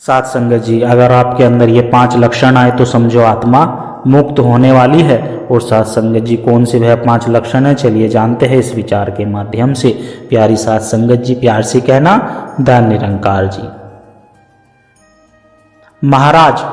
साथ संगत जी, अगर आपके अंदर ये 5 लक्षण आए तो समझो आत्मा मुक्त होने वाली है। और साथ संगत जी, कौन से वह 5 लक्षण है, चलिए जानते हैं इस विचार के माध्यम से। प्यारी साथ संगत जी, प्यार से कहना धन निरंकार जी। महाराज,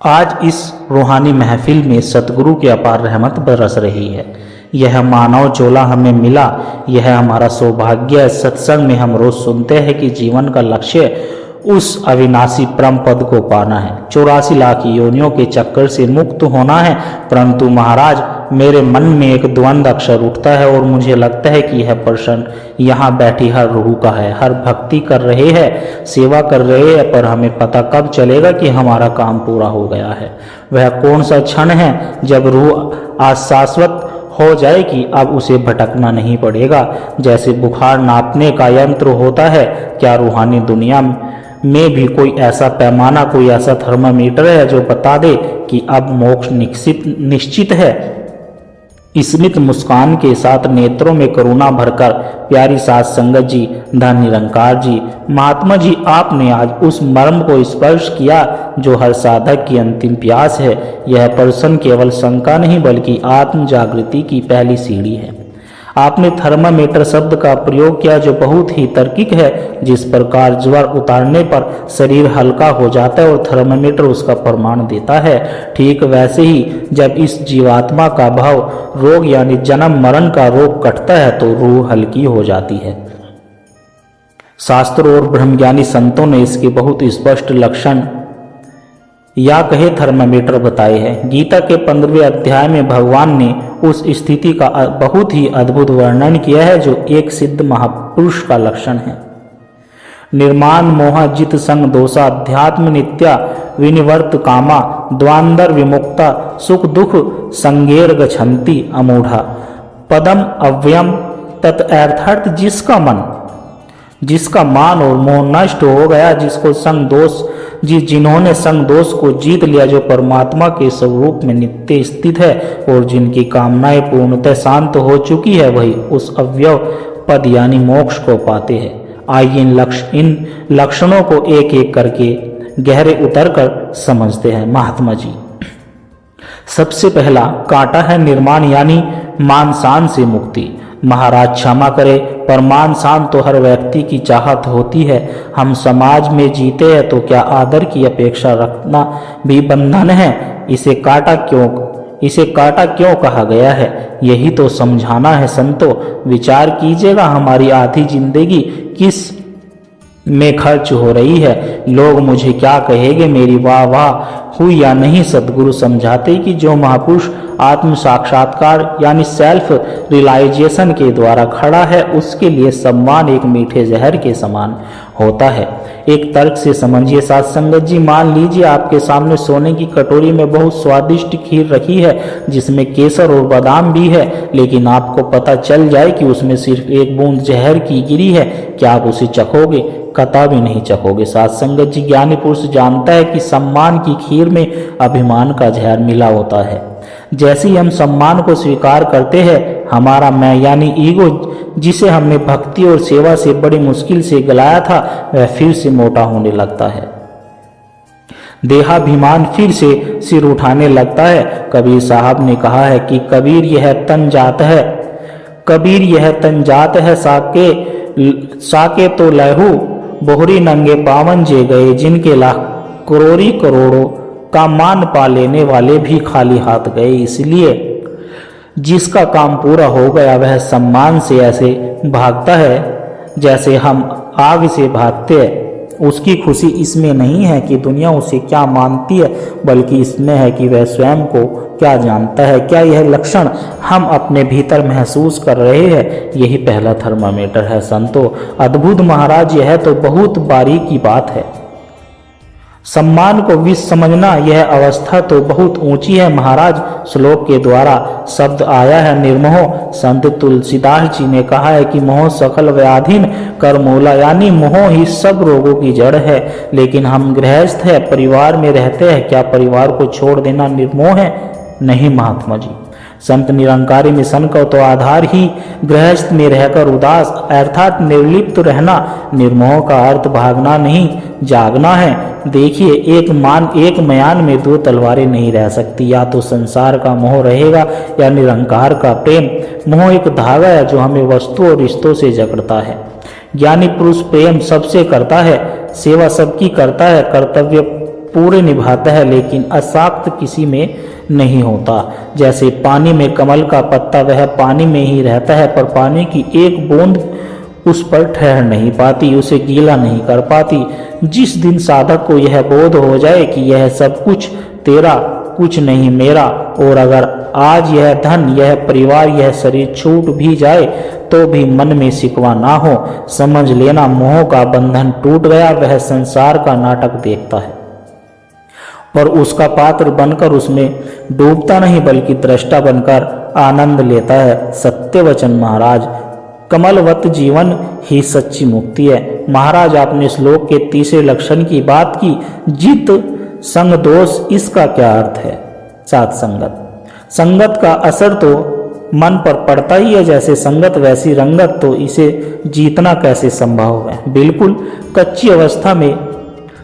आज इस रूहानी महफिल में सतगुरु की अपार रहमत बरस रही है। यह मानव चोला हमें मिला, यह हमारा सौभाग्य है। सत्संग में हम रोज सुनते हैं कि जीवन का लक्ष्य उस अविनाशी परम पद को पाना है, 84 लाख योनियों के चक्कर से मुक्त होना है। परंतु महाराज, मेरे मन में एक द्वंद अक्षर उठता है और मुझे लगता है कि यह प्रश्न यहाँ बैठी हर रूह का है। हर भक्ति कर रहे हैं, सेवा कर रहे हैं, पर हमें पता कब चलेगा कि हमारा काम पूरा हो गया है? वह कौन सा क्षण है जब रूह आज शाश्वत हो जाए कि अब उसे भटकना नहीं पड़ेगा? जैसे बुखार नापने का यंत्र होता है, क्या रूहानी दुनिया में भी कोई ऐसा पैमाना, कोई ऐसा थर्मामीटर है जो बता दे कि अब मोक्ष निश्चित है? स्मित मुस्कान के साथ नेत्रों में करुणा भरकर प्यारी साथ संगत जी, धन निरंकार जी, महात्मा जी, आपने आज उस मर्म को स्पर्श किया जो हर साधक की अंतिम प्यास है। यह प्रश्न केवल शंका नहीं बल्कि आत्म जागृति की पहली सीढ़ी है। आपने थर्मामीटर शब्द का प्रयोग किया जो बहुत ही तार्किक है। जिस प्रकार ज्वर उतारने पर शरीर हल्का हो जाता है और थर्मामीटर उसका प्रमाण देता है, ठीक वैसे ही जब इस जीवात्मा का भाव रोग यानी जन्म मरण का रोग कटता है तो रूह हल्की हो जाती है। शास्त्रों और ब्रह्मज्ञानी संतों ने इसके बहुत स्पष्ट लक्षण या कहे थर्मामीटर बताए हैं। गीता के 15वें अध्याय में भगवान ने उस स्थिति का बहुत ही अद्भुत वर्णन किया है जो एक सिद्ध महापुरुष का लक्षण है। निर्माण मोह जित संग दोषा अध्यात्म नित्या विनिवर्त कामा द्वांदर विमुक्ता सुख दुख संगेर गच्छन्ति अमूढ़ा पदम अव्ययम तत् जिसका मान और मोह नष्ट हो गया, जिसको संग दोष जिन्होंने संग दोष को जीत लिया, जो परमात्मा के स्वरूप में नित्य स्थित है और जिनकी कामनाएं पूर्णतः शांत हो चुकी है, वही उस अव्यय पद यानी मोक्ष को पाते हैं। आइए इन लक्षणों को एक एक करके गहरे उतर कर समझते हैं। महात्मा जी, सबसे पहला कांटा है निर्माण यानी मान शान से मुक्ति। महाराज क्षमा करे, पर मान शान तो हर व्यक्ति की चाहत होती है। हम समाज में जीते हैं तो क्या आदर की अपेक्षा रखना भी बंधन है? इसे कांटा क्यों कहा गया है, यही तो समझाना है संतो। विचार कीजिएगा, हमारी आधी जिंदगी किस में खर्च हो रही है। लोग मुझे क्या कहेंगे, मेरी वाह वाह हुई या नहीं? सदगुरु समझाते कि जो महापुरुष आत्म साक्षात्कार यानी सेल्फ रियलाइजेशन के द्वारा खड़ा है, उसके लिए सम्मान एक मीठे जहर के समान होता है। एक तर्क से समझिए साथ संगत जी, मान लीजिए आपके सामने सोने की कटोरी में बहुत स्वादिष्ट खीर रखी है जिसमें केसर और बादाम भी है, लेकिन आपको पता चल जाए कि उसमें सिर्फ एक बूंद जहर की गिरी है, क्या आप उसे चखोगे? कतई भी नहीं चखोगे। साथ संगत जी, ज्ञानी पुरुष जानता है कि सम्मान की खीर में अभिमान का जहर मिला होता है। जैसे ही हम सम्मान को स्वीकार करते हैं, हमारा मैं यानी ईगो, जिसे हमने भक्ति और सेवा से बड़ी मुश्किल से गलाया था, वह फिर से मोटा होने लगता है। देहाभिमान फिर से सिर उठाने लगता है। कबीर साहब ने कहा है कि कबीर यह तन जात है साके तो लहू बोहरी नंगे पावन जे गए, जिनके लाख करोड़ों का मान पा लेने वाले भी खाली हाथ गए। इसलिए जिसका काम पूरा हो गया वह सम्मान से ऐसे भागता है जैसे हम आग से भागते हैं। उसकी खुशी इसमें नहीं है कि दुनिया उसे क्या मानती है, बल्कि इसमें है कि वह स्वयं को क्या जानता है। क्या यह लक्षण हम अपने भीतर महसूस कर रहे हैं? यही पहला थर्मामीटर है संतो। अद्भुत महाराज, यह तो बहुत बारीक की बात है। सम्मान को विष समझना, यह अवस्था तो बहुत ऊंची है महाराज। श्लोक के द्वारा शब्द आया है निर्मोह। संत तुलसीदास जी ने कहा है कि मोह सकल व्याधिन कर मूला, यानी मोह ही सब रोगों की जड़ है। लेकिन हम गृहस्थ है, परिवार में रहते हैं, क्या परिवार को छोड़ देना निर्मोह है? नहीं महात्मा जी। संत निरंकारी मिशन का तो आधार ही गृहस्थ में रहकर उदास अर्थात निर्लिप्त रहना, निर्मोह का अर्थ भागना नहीं जागना है। देखिए, एक मयान में दो तलवारें नहीं रह सकती, या तो संसार का मोह रहेगा या निरंकार का प्रेम। मोह एक धागा है जो हमें वस्तु और रिश्तों से जकड़ता है। ज्ञानी पुरुष प्रेम सबसे करता है, सेवा सबकी करता है, कर्तव्य पूरे निभाता है, लेकिन असाक्त किसी में नहीं होता। जैसे पानी में कमल का पत्ता, वह पानी में ही रहता है, पर पानी की एक बूंद उस पर ठहर नहीं पाती, उसे गीला नहीं कर पाती। जिस दिन साधक को यह बोध हो जाए कि यह सब कुछ तेरा, कुछ नहीं मेरा, और अगर आज यह धन, यह परिवार, यह शरीर छूट भी जाए तो भी मन में शिकवा ना हो, समझ लेना मोह का बंधन टूट गया। वह संसार का नाटक देखता है पर उसका पात्र बनकर उसमें डूबता नहीं, बल्कि दृष्टा बनकर आनंद लेता है। सत्य वचन महाराज, कमलवत जीवन ही सच्ची मुक्ति है। महाराज, आपने श्लोक के तीसरे लक्षण की बात की, जित संग दोष, इसका क्या अर्थ है? सात संगत। संगत का असर तो मन पर पड़ता ही है, जैसे संगत वैसी रंगत, तो इसे जीतना कैसे संभव है? बिल्कुल कच्ची अवस्था में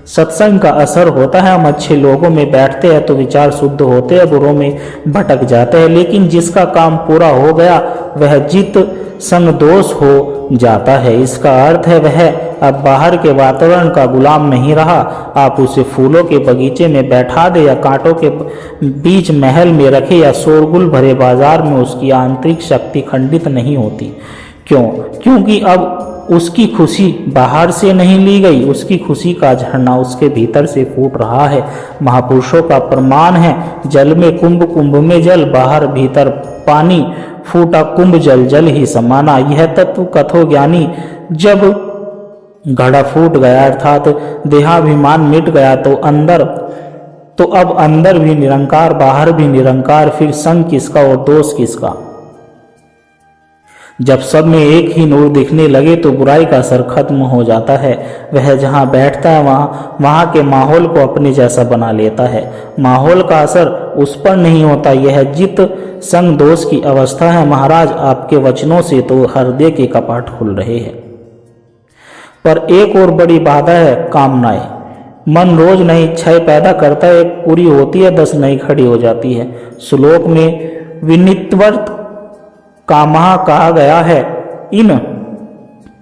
सत्संग का असर होता है। हम अच्छे लोगों में बैठते हैं तो विचार शुद्ध होते हैं, बुरों में भटक जाते हैं, लेकिन जिसका काम पूरा हो गया वह जित संग दोष हो जाता है। इसका अर्थ है वह अब बाहर के वातावरण का गुलाम नहीं रहा। आप उसे फूलों के बगीचे में बैठा दे या कांटों के बीच महल में रखे या शोरगुल भरे बाजार में, उसकी आंतरिक शक्ति खंडित नहीं होती। क्यों? क्योंकि अब उसकी खुशी बाहर से नहीं ली गई, उसकी खुशी का झरना उसके भीतर से फूट रहा है। महापुरुषों का प्रमाण है, जल में कुंभ, कुंभ में जल, बाहर भीतर पानी, फूटा कुंभ जल, जल ही समाना। यह तत्व कथो ज्ञानी। जब घड़ा फूट गया अर्थात देहाभिमान मिट गया तो अब अंदर भी निरंकार, बाहर भी निरंकार, फिर संग किसका और दोष किसका? जब सब में एक ही नूर दिखने लगे तो बुराई का असर खत्म हो जाता है। वह जहाँ बैठता है वहाँ के माहौल को अपने जैसा बना लेता है। माहौल का असर उस पर नहीं होता। यह जित संग दोष की अवस्था है। महाराज, आपके वचनों से तो हृदय के कपाट खुल रहे हैं, पर एक और बड़ी बाधा है, कामनाएं। मन रोज नई इच्छाएं पैदा करता है, एक पूरी होती है 10 नई खड़ी हो जाती है। श्लोक में विनित्वर्त कामः कहा गया है। इन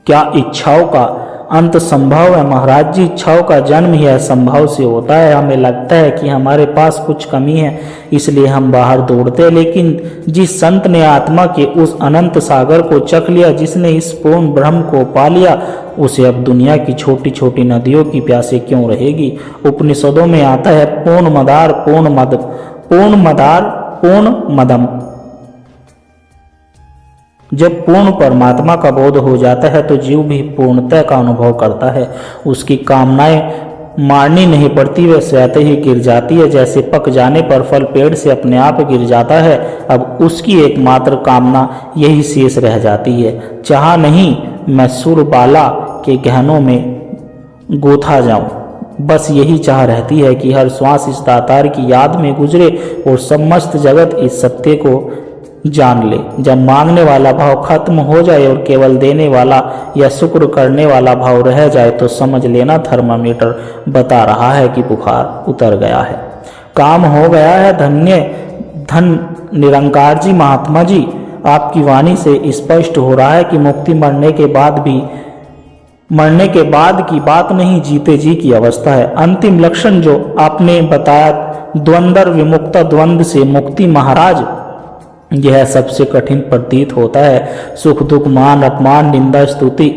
क्या इच्छाओं का अंत संभव है? महाराज जी, इच्छाओं का जन्म ही असंभव से होता है। हमें लगता है कि हमारे पास कुछ कमी है, इसलिए हम बाहर दौड़ते हैं, लेकिन जिस संत ने आत्मा के उस अनंत सागर को चख लिया, जिसने इस पूर्ण ब्रह्म को पा लिया, उसे अब दुनिया की छोटी छोटी नदियों की प्यासे क्यों रहेगी? उपनिषदों में आता है, पूर्ण मदार पूर्ण मदम। जब पूर्ण परमात्मा का बोध हो जाता है तो जीव भी पूर्णता का अनुभव करता है। उसकी कामनाएं मारनी नहीं पड़ती, वे स्वतः ही गिर जाती है। जैसे पक जाने पर फल पेड़ से अपने आप गिर जाता है, अब उसकी एकमात्र कामना यही शेष रह जाती है। चाह नहीं मैं सुरबाला के गहनों में गोथा जाऊं, बस यही चाह रहती है कि हर श्वास इस दातार की याद में गुजरे और समस्त जगत इस सत्य को जान ले। जब मांगने वाला भाव खत्म हो जाए और केवल देने वाला या शुक्र करने वाला भाव रह जाए तो समझ लेना थर्मामीटर बता रहा है कि बुखार उतर गया है, काम हो गया है। धन निरंकार जी, महात्मा जी, आपकी वाणी से स्पष्ट हो रहा है कि मुक्ति मरने के बाद की बात नहीं, जीते जी की अवस्था है। अंतिम लक्षण जो आपने बताया, द्वंद्व विमुक्ता, द्वंद्व से मुक्ति। महाराज, यह सबसे कठिन प्रतीत होता है। सुख दुख, मान अपमान, निंदा स्तुति,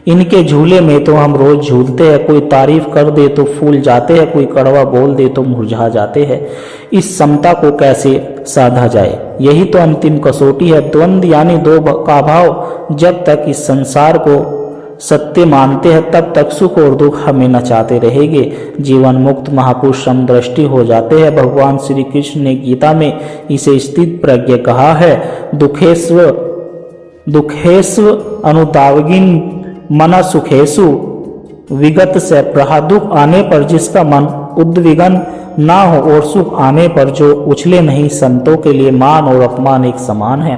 इनके झूले में तो हम रोज झूलते हैं। कोई तारीफ कर दे तो फूल जाते हैं, कोई कड़वा बोल दे तो मुरझा जाते हैं। इस समता को कैसे साधा जाए, यही तो अंतिम कसौटी है। द्वंद्व यानी दो का भाव। जब तक इस संसार को सत्य मानते हैं तब तक सुख और दुख हमें नचाते रहेंगे। जीवन मुक्त महापुरुष समदृष्टि हो जाते हैं। भगवान श्री कृष्ण ने गीता में इसे स्थित प्रज्ञ कहा है। दुखेस्व अनुतावगिन मन सुखेसु विगत से प्रहा। दुख आने पर जिसका मन उद्विग्न ना हो और सुख आने पर जो उछले नहीं। संतों के लिए मान और अपमान एक समान है।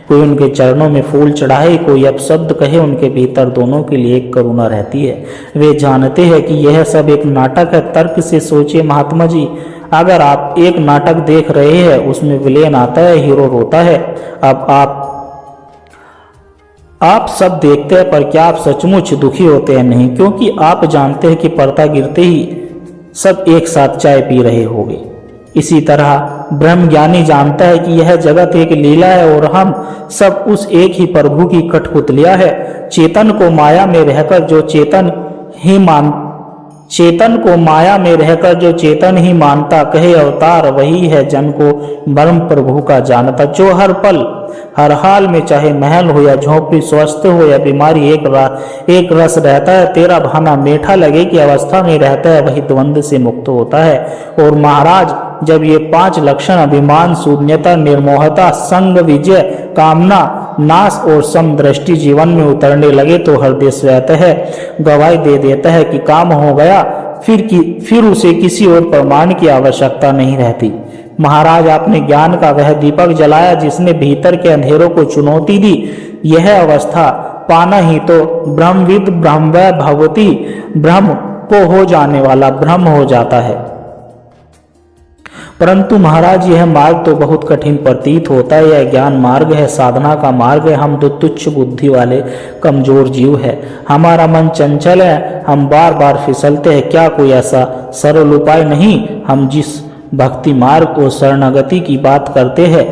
कोई उनके चरणों में फूल चढ़ाए, कोई अपशब्द कहे, उनके भीतर दोनों के लिए एक करुणा रहती है। वे जानते हैं कि यह सब एक नाटक है। तर्क से सोचिए महात्मा जी, अगर आप एक नाटक देख रहे हैं, उसमें विलेन आता है, हीरो रोता है। अब आप सब देखते हैं, पर क्या आप सचमुच दुखी होते हैं? नहीं, क्योंकि आप जानते हैं कि पर्दा गिरते ही सब एक साथ चाय पी रहे होंगे। इसी तरह ब्रह्मज्ञानी जानता है कि यह जगत एक लीला है और हम सब उस एक ही प्रभु की कठपुतलियां है। चेतन को माया में रहकर जो चेतन ही मानता, कहे अवतार वही है जन को ब्रह्म प्रभु का जानता। जो हर पल हर हाल में, चाहे महल हो या झोंपड़ी, स्वस्थ हो या बीमारी, एक रस रहता है। तेरा भाना मीठा लगे की अवस्था में रहता है, वही द्वंद्व से मुक्त होता है। और महाराज, जब ये 5 लक्षण अभिमान, शून्यता, निर्मोहता, संग विजय, कामना, नाश और समदृष्टि जीवन में उतरने लगे तो हृदय स्वतः गवाही दे देता है कि काम हो गया। फिर उसे किसी और प्रमाण की आवश्यकता नहीं रहती। महाराज, आपने ज्ञान का वह दीपक जलाया जिसने भीतर के अंधेरों को चुनौती दी। यह अवस्था पाना ही तो ब्रह्मविद ब्रह्मवै भवति, ब्रह्म को हो जाने वाला ब्रह्म हो जाता है। परंतु महाराज, यह मार्ग तो बहुत कठिन प्रतीत होता है। यह ज्ञान मार्ग है, साधना का मार्ग है। हम तो तुच्छ बुद्धि वाले कमजोर जीव है। हमारा मन चंचल है, हम बार बार फिसलते हैं। क्या कोई ऐसा सरल उपाय नहीं? हम जिस भक्ति मार्ग और शरणागति की बात करते हैं,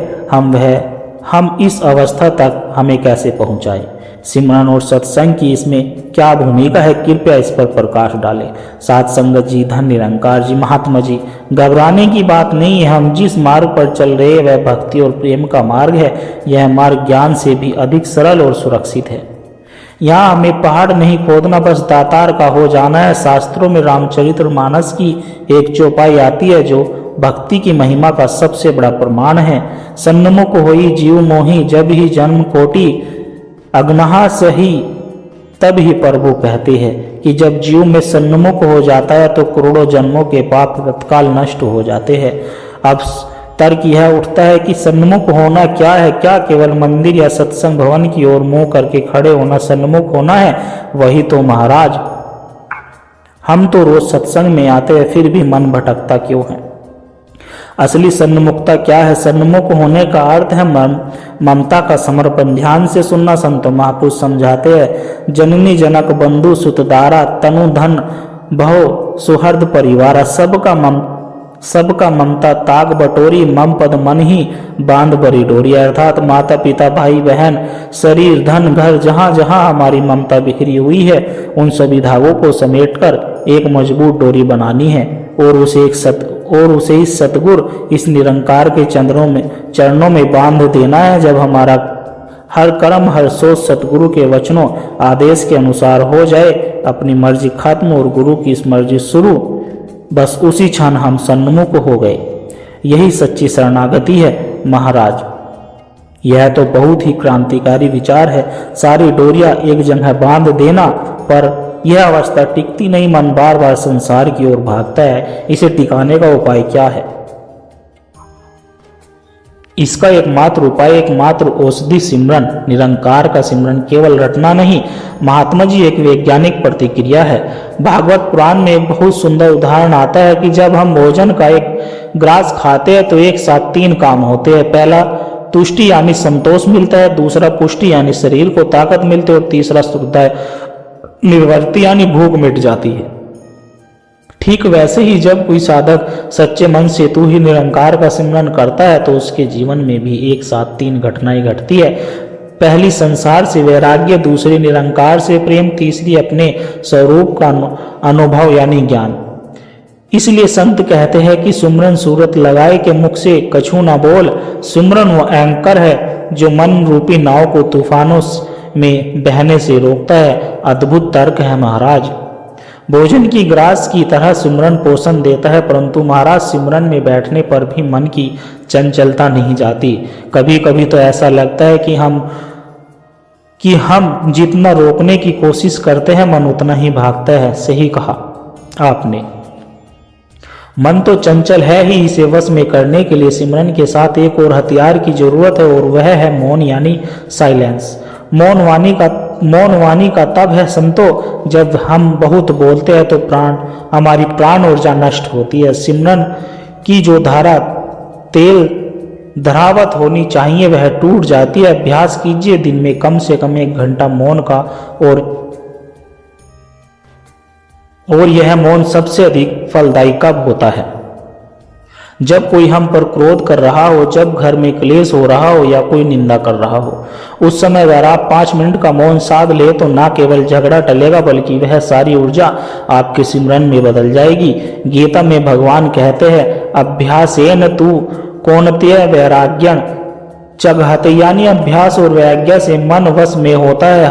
हम इस अवस्था तक हमें कैसे पहुंचाए? सिमरन और सत्संग की इसमें क्या भूमिका है? कृपया इस पर प्रकाश डालें। साध संगत जी, धन निरंकार जी, महात्मा जी, घबराने की बात नहीं है। हम जिस मार्ग पर चल रहे हैं वह भक्ति और प्रेम का मार्ग है। यह मार्ग ज्ञान से भी अधिक सरल और सुरक्षित है। यहाँ हमें पहाड़ नहीं खोदना, बस दातार का हो जाना है। शास्त्रों में रामचरितमानस की एक चौपाई आती है जो भक्ति की महिमा का सबसे बड़ा प्रमाण है। सन्मुख होई जीव मोही, जब ही जन्म कोटि अग्नहा सही, तब ही प्रभु कहते हैं कि जब जीव में सन्मुख हो जाता है तो करोड़ों जन्मों के पाप तत्काल नष्ट हो जाते हैं। अब तर्क यह उठता है कि सन्मुख होना क्या है? क्या केवल मंदिर या सत्संग भवन की ओर मुंह करके खड़े होना सन्मुख होना है? वही तो महाराज, हम तो रोज सत्संग में आते हैं, फिर भी मन भटकता क्यों है? असली सन्मुखता क्या है? सन्मुख होने का अर्थ है ममता का समर्पण। ध्यान से सुनना, संत महापुरुष समझाते हैं। जननी जनक बंधु सुतदारा, तनु धन बहु सुहृद परिवारा, सबका ममता ताग बटोरी, मम पद मन ही बांध बरी डोरी। अर्थात माता पिता भाई बहन शरीर धन घर जहां जहां हमारी ममता बिखरी हुई है, उन सभी धागों को समेटकर एक मजबूत डोरी बनानी है और उसे इस सतगुर, इस निरंकार के चरणों में बांध देना है। जब हमारा हर कर्म हर सोच सतगुरु के वचनों आदेश के अनुसार हो जाए, अपनी मर्जी खत्म और गुरु की इस मर्जी शुरू, बस उसी क्षण हम सन्मुख हो गए। यही सच्ची शरणागति है महाराज। यह तो बहुत ही क्रांतिकारी विचार है। सारी डोरियां एक जगह बांध देना, पर यह अवस्था टिकती नहीं। मन बार बार संसार की ओर भागता है। इसे टिकाने का उपाय क्या है? इसका एकमात्र उपाय, एकमात्र औषधि सिमरन, निरंकार का सिमरन। केवल रटना नहीं महात्मा जी, एक वैज्ञानिक प्रतिक्रिया है। भागवत पुराण में एक बहुत सुंदर उदाहरण आता है कि जब हम भोजन का एक ग्रास खाते हैं तो एक साथ 3 काम होते हैं। पहला तुष्टि यानी संतोष मिलता है, दूसरा पुष्टि यानी शरीर को ताकत मिलती है और तीसरा शुद्धता निवृत्ति यानी भूख मिट जाती है। ठीक वैसे ही जब कोई साधक सच्चे मन से तू ही निरंकार का सिमरन करता है तो उसके जीवन में भी एक साथ 3 घटनाएं घटती है। पहली संसार से वैराग्य, दूसरी निरंकार से प्रेम, तीसरी अपने स्वरूप का अनुभव यानी ज्ञान। इसलिए संत कहते हैं कि सुमरन सूरत लगाए के मुख से कछु न बोल। सुमरन वो एंकर है जो मन रूपी नाव को तूफानों में बहने से रोकता है। अद्भुत तर्क है महाराज। भोजन की ग्रास की तरह सिमरन पोषण देता है, परंतु महाराज सिमरन में बैठने पर भी मन की चंचलता नहीं जाती। कभी कभी तो ऐसा लगता है कि हम जितना रोकने की कोशिश करते हैं मन उतना ही भागता है। सही कहा आपने। मन तो चंचल है ही, इसे वश में करने के लिए सिमरन के साथ एक और हथियार की जरूरत है, और वह है मौन यानी साइलेंस। मौन वाणी का तब है संतो जब हम बहुत बोलते हैं तो हमारी प्राण ऊर्जा नष्ट होती है। सिमरन की जो धारा तेल धरावत होनी चाहिए वह टूट जाती है। अभ्यास कीजिए दिन में कम से कम 1 घंटा मौन का, और यह मौन सबसे अधिक फलदायी कब होता है? जब कोई हम पर क्रोध कर रहा हो, जब घर में क्लेश हो रहा हो या कोई निंदा कर रहा हो। उस समय अगर आप 5 मिनट का मौन साध ले तो न केवल झगड़ा टलेगा बल्कि वह सारी ऊर्जा आपके सिमरन में बदल जाएगी। गीता में भगवान कहते हैं, अभ्यासेन तु कौन्तेय वैराग्यं चघत, यानी अभ्यास और वैराग्य से मन वश में होता है।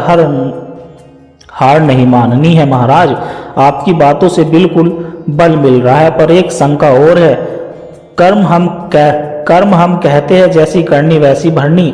हार नहीं माननी है। महाराज, आपकी बातों से बिल्कुल बल मिल रहा है, पर एक शंका और है। कर्म हम कहते हैं जैसी करनी वैसी भरनी।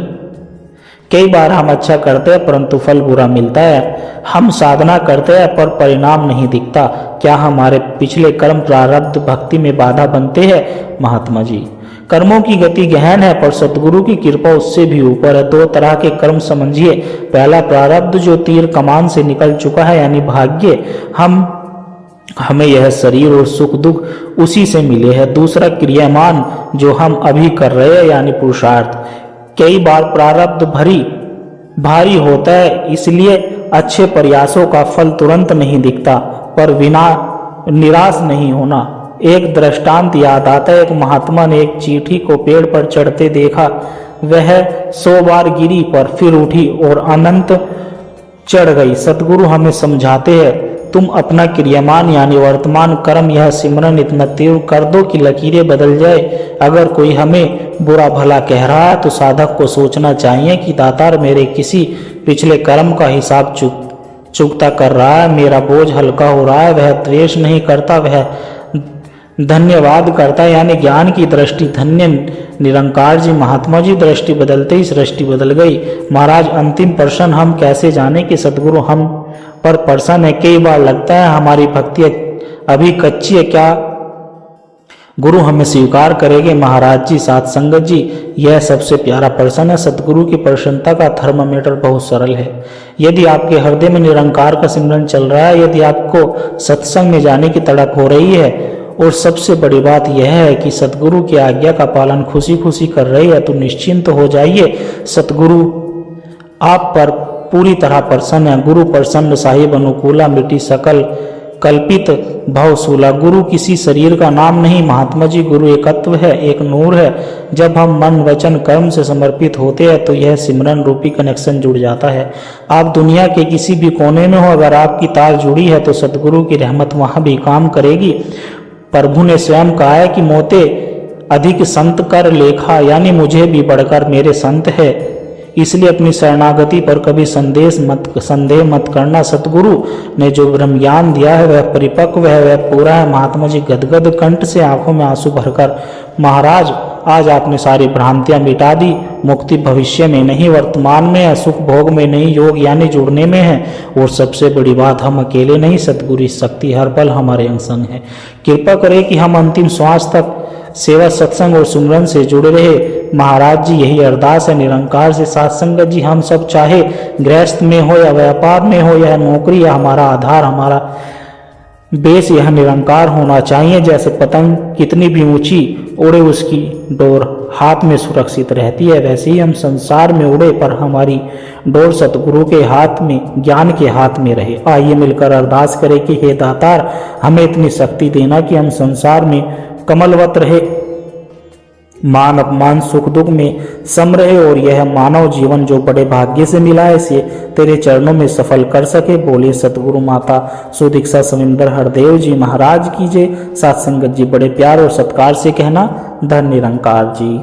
कई बार हम अच्छा करते हैं परंतु फल बुरा मिलता है। हम साधना करते हैं पर परिणाम नहीं दिखता। क्या हमारे पिछले कर्म प्रारब्ध भक्ति में बाधा बनते हैं? महात्मा जी, कर्मों की गति गहन है पर सतगुरु की कृपा उससे भी ऊपर है। 2 तरह के कर्म समझिए। पहला प्रारब्ध जो तीर कमान से निकल चुका है यानी भाग्य, हमें यह शरीर और सुख दुख उसी से मिले हैं। दूसरा क्रियामान जो हम अभी कर रहे हैं यानी पुरुषार्थ। कई बार प्रारब्ध भारी होता है, इसलिए अच्छे प्रयासों का फल तुरंत नहीं दिखता, पर निराश नहीं होना। एक दृष्टांत याद आता है। एक महात्मा ने एक चींटी को पेड़ पर चढ़ते देखा। वह 100 बार गिरी पर फिर उठी और अनंत चढ़ गई। सतगुरु हमें समझाते हैं, तुम अपना क्रियामान यानी वर्तमान कर्म यह सिमरन इतना तीव्र कर दो कि लकीरें बदल जाए। अगर कोई हमें बुरा भला कह रहा है तो साधक को सोचना चाहिए कि दातार मेरे किसी पिछले कर्म का हिसाब चुकता कर रहा है। मेरा बोझ हल्का हो रहा है। वह द्वेष नहीं करता, वह धन्यवाद करता है, यानी ज्ञान की दृष्टि। धन्य निरंकार जी। महात्मा जी, दृष्टि बदलते ही सृष्टि बदल गई। महाराज, अंतिम प्रश्न, हम कैसे जाने कि सतगुरु हम पर प्रसन्न है? कई बार लगता है हमारी भक्ति अभी कच्ची है, क्या गुरु हमें स्वीकार करेंगे? महाराज जी, साथ संगत जी, यह सबसे प्यारा प्रश्न है। सतगुरु की प्रसन्नता का थर्मामीटर बहुत सरल है। यदि आपके हृदय में निरंकार का सिमरन चल रहा है, यदि आपको सत्संग में जाने की तड़प हो रही है, और सबसे बड़ी बात यह है कि सतगुरु की आज्ञा का पालन खुशी खुशी कर रही है, तो निश्चिंत हो जाइए। सतगुरु आप पर पूरी तरह प्रसन्न है। गुरु प्रसन्न साहिब अनुकूला, मिट्टी सकल कल्पित भवसूला। गुरु किसी शरीर का नाम नहीं महात्मा जी, गुरु एकत्व है, एक नूर है। जब हम मन वचन कर्म से समर्पित होते हैं तो यह सिमरन रूपी कनेक्शन जुड़ जाता है। आप दुनिया के किसी भी कोने में हो, अगर आपकी तार जुड़ी है तो सतगुरु की रहमत वहां भी काम करेगी। प्रभु ने स्वयं कहा है कि मोते अधिक संत कर लेखा, यानी मुझे भी बढ़कर मेरे संत है। इसलिए अपनी शरणागति पर कभी संदेह मत करना। सतगुरु ने जो ब्रह्म ज्ञान दिया है वह परिपक्व है, वह पूरा है। महात्मा जी गदगद कंठ से आंखों में आंसू भरकर, महाराज आज आपने सारी भ्रांतियां मिटा दी। मुक्ति भविष्य में नहीं वर्तमान में है, सुख भोग में नहीं योग यानी जुड़ने में है। और सबसे बड़ी बात, हम अकेले नहीं, सतगुरु की शक्ति हर पल हमारे अंग है। कृपा करें कि हम अंतिम श्वास तक सेवा सत्संग और सुमरन से जुड़े रहे। महाराज जी यही अरदास है निरंकार से। साथ संगत जी, हम सब चाहे गृहस्थ में हो या व्यापार में हो या नौकरी, या हमारा आधार हमारा बेस यह निरंकार होना चाहिए। जैसे पतंग कितनी भी ऊंची उड़े उसकी डोर हाथ में सुरक्षित रहती है, वैसे ही हम संसार में उड़े पर हमारी डोर सतगुरु के हाथ में, ज्ञान के हाथ में रहे। आइए मिलकर अरदास करें कि हे दातार, हमें इतनी शक्ति देना कि हम संसार में कमलवत रहे, मान अपमान सुख दुख में सम रहे, और यह मानव जीवन जो बड़े भाग्य से मिला है इसे तेरे चरणों में सफल कर सके। बोले सतगुरु माता सुदीक्षा सविंदर हरदेव जी महाराज की जय। साथ संगत जी बड़े प्यार और सत्कार से कहना, धन निरंकार जी।